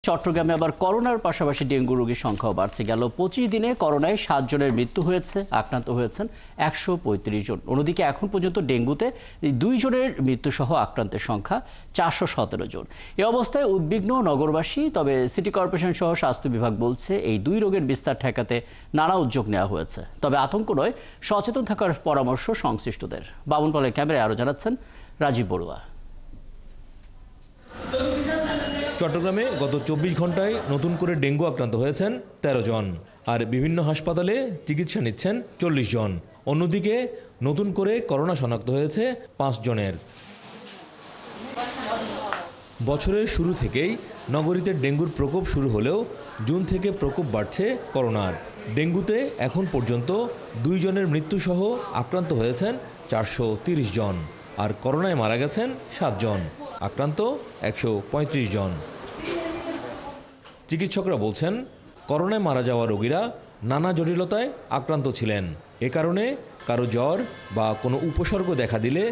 চট্টগ্রামে আবার করোনার পাশাপাশি ডেঙ্গু রোগীর সংখ্যাও বাড়ছে। গেল 25 দিনে করোনায় 7 জনের মৃত্যু হয়েছে, আক্রান্ত হয়েছেন 135 জন। অন্যদিকে এখন পর্যন্ত ডেঙ্গুতে 2 জনের মৃত্যু সহ আক্রান্তের সংখ্যা 417 জন। এই অবস্থায় উদ্বিগ্ন নগরবাসী। তবে সিটি কর্পোরেশন সহ স্বাস্থ্য বিভাগ বলছে এই 2 রোগের বিস্তার ঠেকাতে নানা উদ্যোগ নেওয়া হয়েছে। তবে আতঙ্ক নয়, সচেতন থাকার পরামর্শ সংশ্লিষ্টদের। বাবুন পলের ক্যামেরায় আরও জানাচ্ছেন রাজীব বড়ুয়া। চট্টগ্রামে গত 24 ঘন্টায় নতুন করে ডেঙ্গু আক্রান্ত হয়েছেন 13 জন, আর বিভিন্ন হাসপাতালে চিকিৎসা নিচ্ছেন 40 জন। অন্যদিকে নতুন করে করোনা শনাক্ত হয়েছে 5 জনের। বছরের শুরু থেকেই নগরীতে ডেঙ্গুর প্রকোপ শুরু হলেও জুন থেকে প্রকোপ বাড়ছে করোনার। ডেঙ্গুতে এখন পর্যন্ত 2 জনের মৃত্যুসহ আক্রান্ত হয়েছেন 430 জন, আর করোনায় মারা গেছেন 7 জন, আক্রান্ত 135 জন। চিকিৎসকরা বলছেন, করোনায় মারা যাওয়া রোগীরা নানা জটিলতায় আক্রান্ত ছিলেন। এ কারণে কারো জ্বর বা কোনো উপসর্গ দেখা দিলে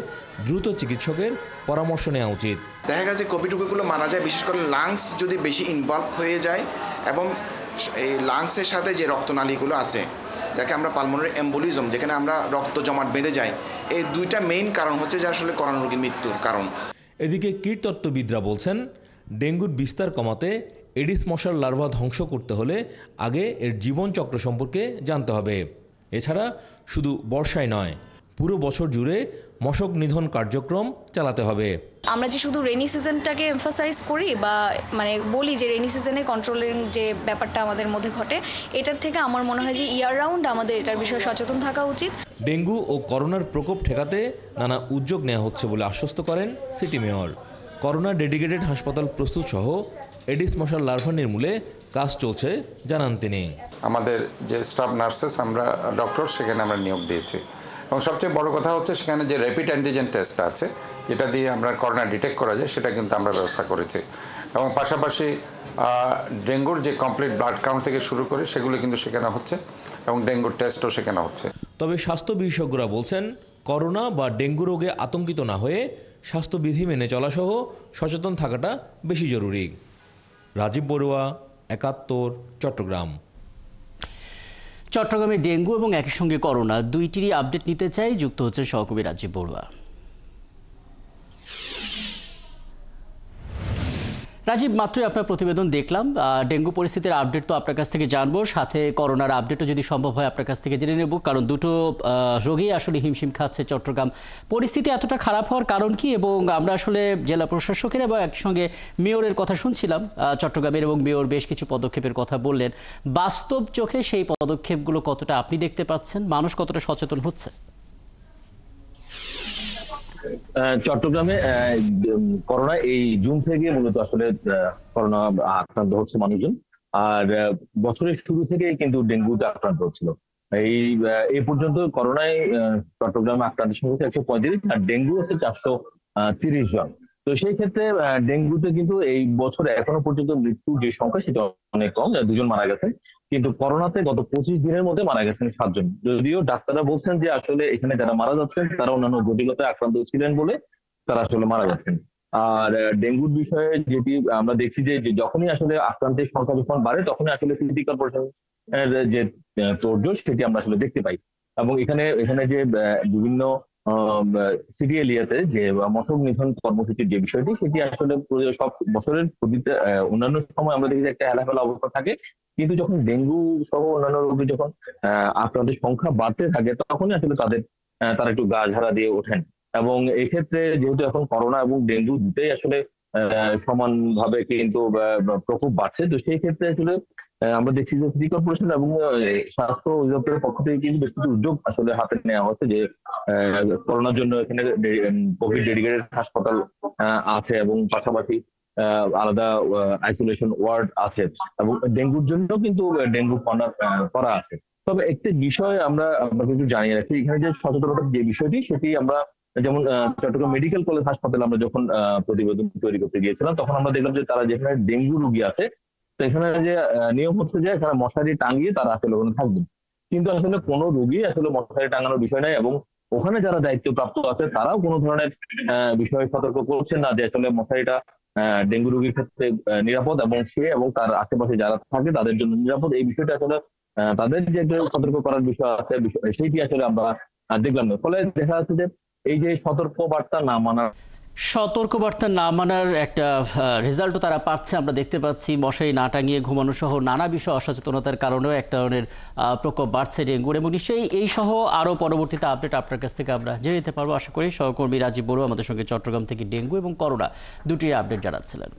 দ্রুত চিকিৎসকের পরামর্শ নেওয়া উচিত। দেখা গেছে কোভিড রোগীগুলো মারা যায় বিশেষ করে লাংস যদি বেশি ইনভলভ হয়ে যায়, এবং এই লাংসের সাথে যে রক্তনালীগুলো আছে, যাকে আমরা পালমোনারি এম্বোলিজম, যেখানে আমরা রক্ত জমাট বেঁধে যায়, এই দুইটা মেইন কারণ হচ্ছে যে আসলে করোনা রোগীর মৃত্যুর কারণ। এদিকে কীটতত্ত্ববিদরা বলছেন, ডেঙ্গুর বিস্তার কমাতে এডিস মশার লার্ভা ধ্বংস করতে হলে আগে এর জীবনচক্র সম্পর্কে জানতে হবে। এছাড়া শুধু বর্ষায় নয়, পুরো বছর জুড়ে মশক নিধন কার্যক্রম চালাতে হবে। আমরা যে শুধু রেনি সিজনটাকে এমফাসাইজ করি বা বলি যে রেনি সিজনে কন্ট্রোলিং যে ব্যাপারটা আমাদের মধ্যে ঘটে, এটার থেকে আমার মনে হয় যে ইয়ার রাউন্ড আমাদের এটার বিষয়ে সচেতন থাকা উচিত। ডেঙ্গু ও করোনার প্রকোপ ঠেকাতে নানা উদ্যোগ নেওয়া হচ্ছে বলে আশ্বস্ত করেন সিটি মেয়র। করোনা ডেডিকেটেড হাসপাতাল প্রস্তুত সহ এডিস মশার লার্ভা নির্মূলে কাজ চলছে জানান তিনি। আমাদের যে স্টাফ নার্সেস, আমরা ডক্টর সেখানে আমরা নিয়োগ দিয়েছি, এবং সবচেয়ে বড় কথা হচ্ছে সেখানে যে র্যাপিড অ্যান্টিজেন টেস্ট আছে, যেটা দিয়ে আমরা করোনা ডিটেক্ট করা যায়, সেটা কিন্তু আমরা ব্যবস্থা করেছি। এবং পাশাপাশি ডেঙ্গুর যে কমপ্লিট ব্লাড কাউন্ট থেকে শুরু করে সেগুলো কিন্তু শেখানো হচ্ছে, এবং ডেঙ্গুর টেস্টও শেখানো হচ্ছে। তবে স্বাস্থ্য বিশেষজ্ঞরা বলছেন, করোনা বা ডেঙ্গু রোগে আতঙ্কিত না হয়ে স্বাস্থ্যবিধি মেনে চলাসহ সচেতন থাকাটা বেশি জরুরি। রাজীব বড়ুয়া, 71, চট্টগ্রাম। চট্টগ্রামে ডেঙ্গু এবং একই সঙ্গে করোনা দুইটিরই আপডেট নিতে চাই। যুক্ত হচ্ছে সহকর্মী রাজীব বড়ুয়া। রাজীব, মাত্রই আপনার প্রতিবেদন দেখলাম। ডেঙ্গু পরিস্থিতির আপডেট তো আপনার কাছ থেকে জানবো, সাথে করোনার আপডেটও যদি সম্ভব হয় আপনার কাছ থেকে জেনে নেব, কারণ দুটো রোগী আসলে হিমশিম খাচ্ছে চট্টগ্রাম। পরিস্থিতি এতটা খারাপ হওয়ার কারণ কি? এবং আমরা আসলে জেলা প্রশাসকের এবং একসঙ্গে মেয়রের কথা শুনছিলাম চট্টগ্রামের, এবং মেয়র বেশ কিছু পদক্ষেপের কথা বললেন। বাস্তব চোখে সেই পদক্ষেপগুলো কতটা আপনি দেখতে পাচ্ছেন? মানুষ কতটা সচেতন হচ্ছে? চট্টগ্রামে করোনা এই জুন থেকে মূলত আসলে করোনা আক্রান্ত হচ্ছে মানুষজন, আর বছরের শুরু থেকে কিন্তু ডেঙ্গুতে আক্রান্ত হচ্ছিল। এই পর্যন্ত করোনায় চট্টগ্রামে আক্রান্তের সংখ্যা 135, আর ডেঙ্গু হচ্ছে 430 জন। তো সেই ক্ষেত্রে ডেঙ্গুতে কিন্তু এই বছরে এখনো পর্যন্ত মৃত্যু যে সংখ্যা সেটা অনেক কম, 2 জন মারা গেছেন। কিন্তু করোনাতে গত 25 দিনের মধ্যে মারা গেছেন 7 জন। যদিও ডাক্তাররা বলছেন যে আসলে এখানে যারা মারা যাচ্ছেন তারা অন্যান্য জটিলতায় আক্রান্ত ছিলেন বলে তারা আসলে মারা যাচ্ছেন। আর ডেঙ্গুর বিষয়ে যেটি আমরা দেখছি যে যখনই আসলে আক্রান্তের সংখ্যা যখন বাড়ে, তখনই আসলে সিটি কর্পোরেশনের যে তোড়জোড় সেটি আমরা আসলে দেখতে পাই। এবং এখানে যে বিভিন্ন সিটি এরিয়াতে যে মশক নিধন কর্মসূচির যে বিষয়টি, সেটি আসলে সব বছরের প্রতিটা অন্যান্য সময় আমরা দেখি যে একটা হেলাফেলা অবস্থা থাকে, কিন্তু যখন ডেঙ্গু সহ অন্যান্য রোগী যখন আক্রান্তের সংখ্যা বাড়তে থাকে, তখনই আসলে তারা একটু গা ঝাড়া দিয়ে ওঠেন। এবং এক্ষেত্রে যেহেতু এখন করোনা এবং ডেঙ্গু দুটোই আসলে সমানভাবে কিন্তু প্রকোপ বাড়ছে, তো সেই ক্ষেত্রে আসলে আমরা দেখছি যে সিটি কর্পোরেশন এবং স্বাস্থ্য অধিদপ্তরের পক্ষ থেকে কিন্তু বেশ কিছু উদ্যোগ আসলে হাতে নেওয়া হচ্ছে, যে করোনার জন্য এখানে কোভিড ডেডিকেটেড হাসপাতাল আছে, এবং পাশাপাশি আলাদা আইসোলেশন ওয়ার্ড আছে, এবং ডেঙ্গুর জন্য কিন্তু ডেঙ্গু কর্নার করা আছে। তবে একটি বিষয় আমরা কিন্তু জানিয়ে রাখি, এখানে যে সচেতনতার যে বিষয়টি, সেটি আমরা যেমন চট্টগ্রাম মেডিকেল কলেজ হাসপাতালে আমরা যখন প্রতিবেদন তৈরি করতে গিয়েছিলাম, তখন আমরা দেখলাম যে তারা যেখানে ডেঙ্গু রোগী আছে, তো এখানে যে নিয়ম হচ্ছে যে এখানে মশারি টাঙিয়ে তারা আসলে ওখানে থাকবেন, কিন্তু আসলে কোনো রোগী আসলে মশারি টাঙানোর বিষয় নাই, এবং ওখানে যারা দায়িত্বপ্রাপ্ত আছে তারাও কোনো ধরনের বিষয়ে সতর্ক করছেন না যে আসলে মশারিটা ডেঙ্গু রোগীর ক্ষেত্রে নিরাপদ এবং সে এবং তার আশেপাশে যারা থাকে তাদের জন্য নিরাপদ, এই বিষয়টা আসলে তাদের যে একটা সতর্ক করার বিষয় আছে সেইটি আসলে আমরা দেখলাম না। ফলে দেখা যাচ্ছে যে এই যে সতর্কবার্তা না মানার একটা রেজাল্টও তারা পাচ্ছে, আমরা দেখতে পাচ্ছি মশারি না টাঙিয়ে ঘুমানো সহ নানা বিষয় অসচেতনতার কারণেও একটা ধরনের প্রকোপ বাড়ছে ডেঙ্গুর, এবং নিশ্চয়ই এই সহ আরও পরবর্তীতে আপডেট আপনার কাছ থেকে আমরা জেনে নিতে পারবো আশা করি। সহকর্মী রাজীব বড়ুয়া আমাদের সঙ্গে চট্টগ্রাম থেকে ডেঙ্গু এবং করোনা দুটির আপডেট জানাচ্ছিলেন।